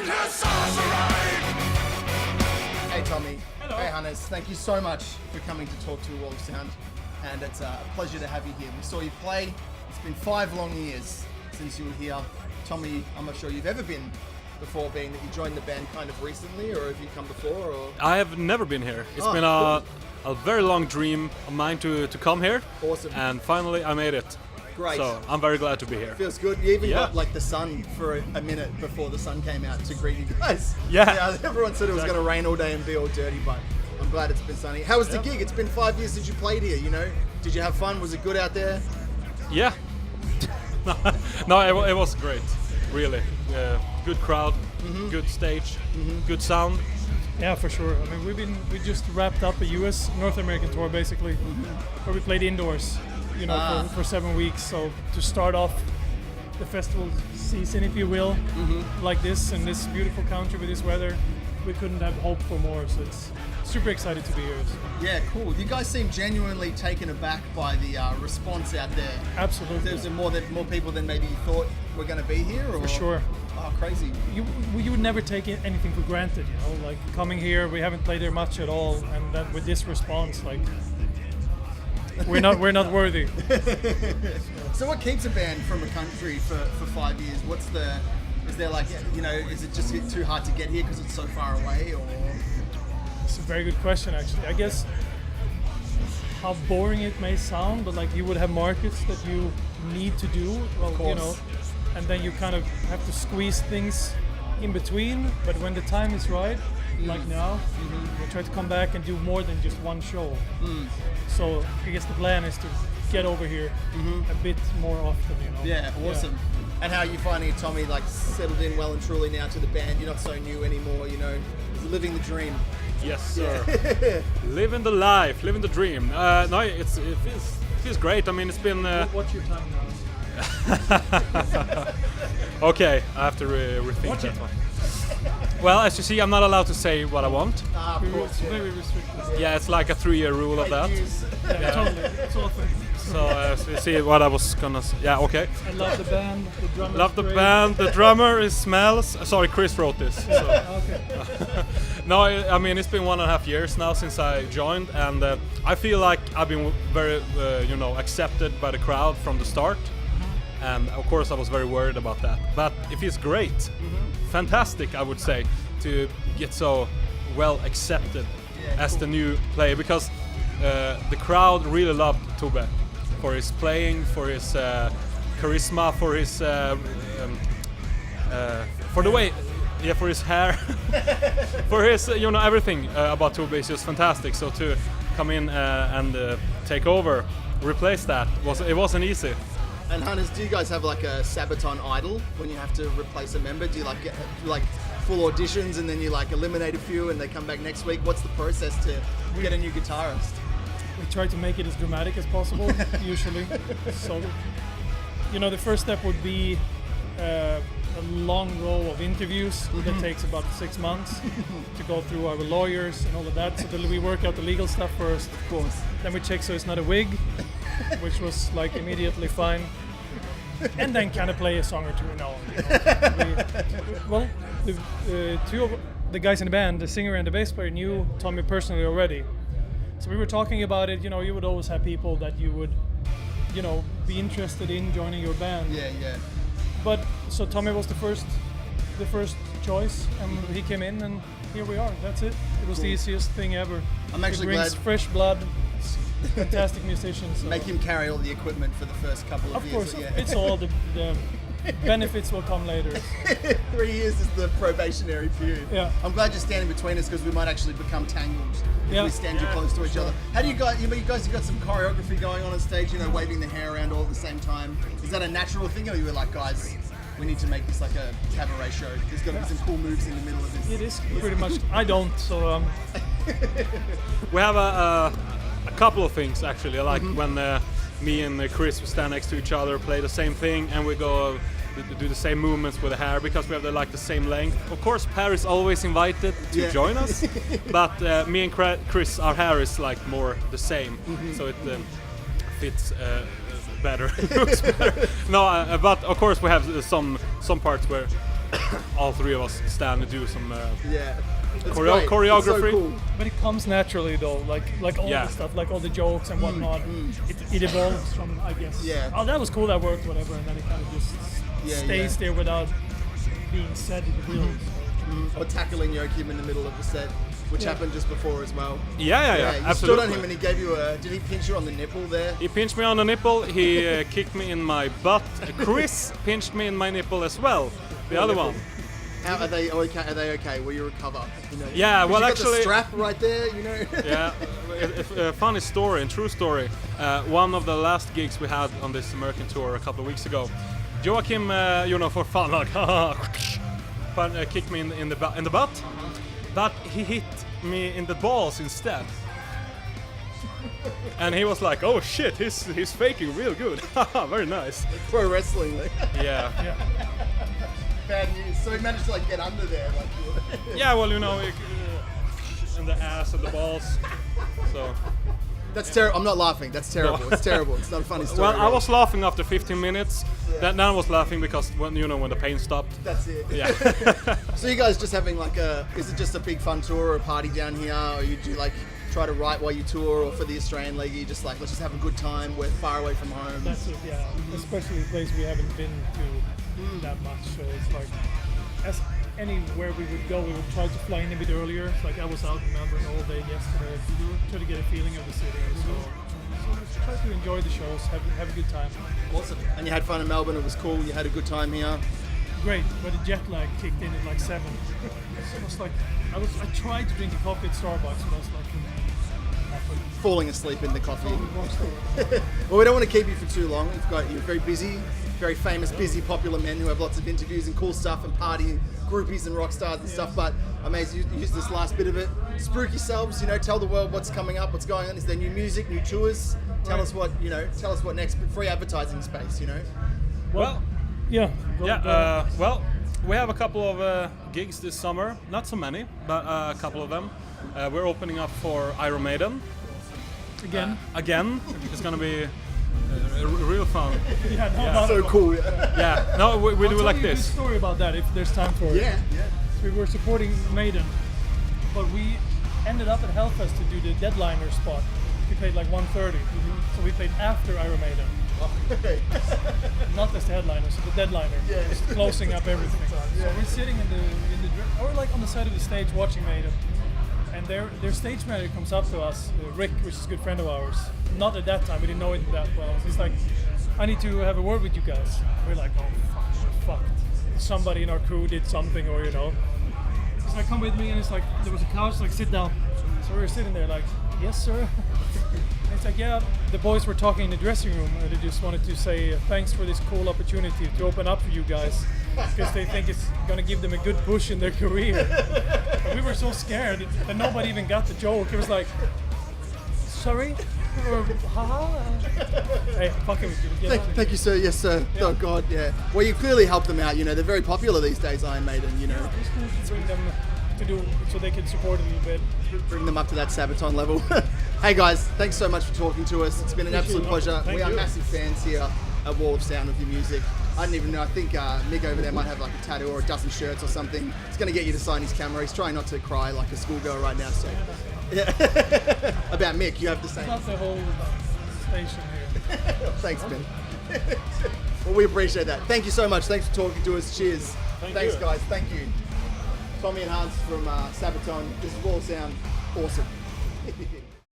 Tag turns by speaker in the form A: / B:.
A: Hey Tommy.
B: Hello.
A: Hey Hannes. Thank you so much for coming to talk to Wall of Sound, and it's a pleasure to have you here. We saw you play. It's been 5 long years since you were here. Tommy, I'm not sure you've ever been before, being that you joined the band kind of recently, or have you come before? Or
C: I have never been here. It's been a very long dream of mine to come here.
A: Awesome.
C: And finally I made it.
A: Great.
C: So I'm very glad to be here.
A: Feels good. You even
C: Yeah.
A: got like the sun for a minute before the sun came out to greet you guys.
C: Yeah.
A: Everyone said it was going to rain all day and be all dirty, but I'm glad it's been sunny. How was the gig? It's been 5 years since you played here, you know? Did you have fun? Was it good out there?
C: Yeah. No, it was great. Really. Good crowd, good stage, good sound.
B: Yeah, for sure. I mean, we just wrapped up a U.S. North American tour basically, where we played indoors, you know, for 7 weeks. So to start off the festival season, if you will, like this in this beautiful country with this weather, we couldn't have hoped for more. So it's super excited to be here. So.
A: Yeah, cool. You guys seem genuinely taken aback by the response out there.
B: Absolutely.
A: There's more people than maybe you thought were going to be here? Or?
B: For sure.
A: Oh, crazy.
B: You would never take anything for granted, you know. Like coming here, we haven't played there much at all, and then with this response, like we're not worthy.
A: So what keeps a band from a country for 5 years? Is there like, you know, is it just too hard to get here because it's so far away, or?
B: It's a very good question, actually. I guess how boring it may sound, but like you would have markets that you need to do, well, you know, and then you kind of have to squeeze things in between. But when the time is right, like now, we try to come back and do more than just one show. So I guess the plan is to get over here a bit more often, you know.
A: Yeah, awesome. Yeah. And how are you finding it, Tommy? Like settled in well and truly now to the band. You're not so new anymore, you know. You're living the dream.
C: Yes, sir. Living the life, living the dream. No, it feels great. I mean, it's been.
B: What's your time now?
C: Okay, I have to rethink that one. Well, as you see, I'm not allowed to say what I want.
B: It's very restricted.
C: Yeah, it's like a 3-year rule of that.
B: Yeah, totally. It's awesome.
C: So you see what I was gonna say. Yeah, okay.
B: I love the band. The drummer.
C: Love the band. The drummer smells. Sorry, Chris wrote this. So.
B: Okay.
C: No, I mean it's been 1.5 years now since I joined, and I feel like I've been very, accepted by the crowd from the start. And of course I was very worried about that, but it feels great, fantastic, I would say, to get so well accepted as the new player, because the crowd really loved Tobbe for his playing, for his charisma, for his for the way, for his hair, for his everything about Tobbe is just fantastic. So to come in and take over, replace that wasn't easy.
A: And Hannes, do you guys have like a Sabaton idol when you have to replace a member? Do you like get full auditions and then you like eliminate a few and they come back next week? What's the process to get a new guitarist?
B: We try to make it as dramatic as possible, usually. So, the first step would be a long row of interviews that takes about 6 months to go through our lawyers and all of that. So we work out the legal stuff first, of course. Then we check so it's not a wig, which was like immediately fine. And then kind of play a song or two. Two of the guys in the band, the singer and the bass player, knew Tommy personally already. So we were talking about it. You would always have people that you would, be interested in joining your band.
A: Yeah.
B: But so Tommy was the first choice, and he came in, and here we are. That's it. It was the easiest thing ever.
A: I'm actually
B: it brings
A: glad.
B: Fresh blood, fantastic musicians. So.
A: Make him carry all the equipment for the first couple of years.
B: Of course, it's all the benefits will come later.
A: 3 years is the probationary period.
B: Yeah.
A: I'm glad you're standing between us because we might actually become tangled if we stand too close to each other. How do you guys? You guys have got some choreography going on stage. Waving the hair around all at the same time. Is that a natural thing, or you were like, guys, we need to make this like a cabaret show? There's got to be some cool moves in the middle of this.
B: It is pretty much. I don't. So.
C: We have a couple of things actually. Like when me and Chris stand next to each other, play the same thing, and we go do the same movements with the hair because we have the same length. Of course, Per is always invited to join us, but me and Chris, our hair is like more the same, so it fits better, looks better. No, but of course we have some parts where all three of us stand and do some
A: Yeah. It's
C: Choreo-
A: great.
C: choreography.
A: It's so cool.
B: But it comes naturally though, like all
C: Yeah.
B: the stuff, like all the jokes and whatnot. It evolves from, I guess.
A: Yeah.
B: Oh, that was cool. That worked, whatever, and then it kind of just stays there without being said in the reels.
A: Or tackling Joachim in the middle of the set, which happened just before as well.
C: Yeah,
A: You
C: absolutely.
A: stood on him and he gave you a. Did he pinch you on the nipple there?
C: He pinched me on the nipple. He kicked me in my butt. Chris pinched me in my nipple as well. The other one.
A: How are they okay? Are they okay? Will you recover? You know?
C: Yeah,
A: 'Cause
C: well,
A: you got
C: actually-
A: the strap right there. You know.
C: Yeah, funny story and true story. One of the last gigs we had on this American tour a couple of weeks ago, Joachim, for fun, like, kicked me in the butt, but he hit me in the balls instead. And he was like, "Oh shit, he's faking real good." Very nice.
A: Pro wrestling. Like.
C: Yeah.
A: Bad news. So he managed to like get under there. Like.
C: Yeah, well, in the ass and the balls. So.
A: That's terrible. I'm not laughing. That's terrible. It's terrible. It's not a funny story.
C: Well, I
A: right?
C: was laughing after 15 minutes. Then I was laughing because when the pain stopped.
A: That's it.
C: Yeah.
A: So you guys just having like is it just a big fun tour or a party down here, or you do like try to write while you tour, or for the Australian leg you just like let's just have a good time, we're far away from home.
B: That's it, yeah. Especially a place we haven't been to that much, so it's like, as anywhere we would go, we would try to fly in a bit earlier. It's like I was out in Melbourne all day yesterday, try to get a feeling of the city. So just try to enjoy the shows, have a good time.
A: Awesome. And you had fun in Melbourne, it was cool, you had a good time here.
B: Great, but the jet lag kicked in at like 7. It was like, I tried to drink a coffee at Starbucks, but I was like,
A: Falling asleep in the coffee. Well, we don't want to keep you for too long. You're very busy, very famous, busy, popular men who have lots of interviews and cool stuff and party groupies and rock stars and stuff. But I may use this last bit of it. Spruik yourselves. Tell the world what's coming up, what's going on. Is there new music, new tours? Tell us what Tell us what next. Free advertising space.
C: Well,
B: yeah.
C: well, we have a couple of gigs this summer. Not so many, but a couple of them. We're opening up for Iron Maiden. Again. It's gonna be real fun.
A: So cool.
C: Yeah. No, we do it like
B: I'll tell you a
C: this.
B: good story about that if there's time for it.
A: Yeah.
B: We were supporting Maiden, but we ended up at Hellfest to do the deadliner spot. We played like 1:30, so we played after Iron Maiden.
A: Okay.
B: Not as the headliner, so the deadliner.
A: Yeah.
B: Just closing up everything. So we're sitting in the or like on the side of the stage watching Maiden, and their stage manager comes up to us, Rick, which is a good friend of ours. Not at that time, we didn't know it that well. He's like, "I need to have a word with you guys." We're like, "Oh fuck, we're fucked. Somebody in our crew did something, or He's like, "Come with me," and it's like there was a couch, like, "Sit down." So we were sitting there like, "Yes, sir." And it's like, "Yeah, the boys were talking in the dressing room, and they just wanted to say thanks for this cool opportunity to open up for you guys, because they think it's gonna give them a good push in their career." And we were so scared that nobody even got the joke. It was like, "Sorry?" Or, haha. Hey, fucking with you.
A: Thank you, sir. Yes, sir.
B: Yeah.
A: Oh God, yeah. Well, you clearly helped them out. They're very popular these days. Iron Maiden.
B: Just to bring them to do so they can support a little bit.
A: Bring them up to that Sabaton level. Hey guys, thanks so much for talking to us. It's been an absolute pleasure.
B: Thank
A: We are
B: you.
A: massive fans here at Wall of Sound with your music. I didn't even know. I think Mick over there might have like a tattoo or a dozen shirts or something. It's going to get you to sign his camera. He's trying not to cry like a schoolgirl right now. So, yeah. About Mick, you have the same.
B: Not the whole station here.
A: Thanks, Ben. Well, we appreciate that. Thank you so much. Thanks for talking to us. Cheers. Thanks, guys. Thank you. Tommy and Hans from Sabaton. This is Wall of Sound. Awesome.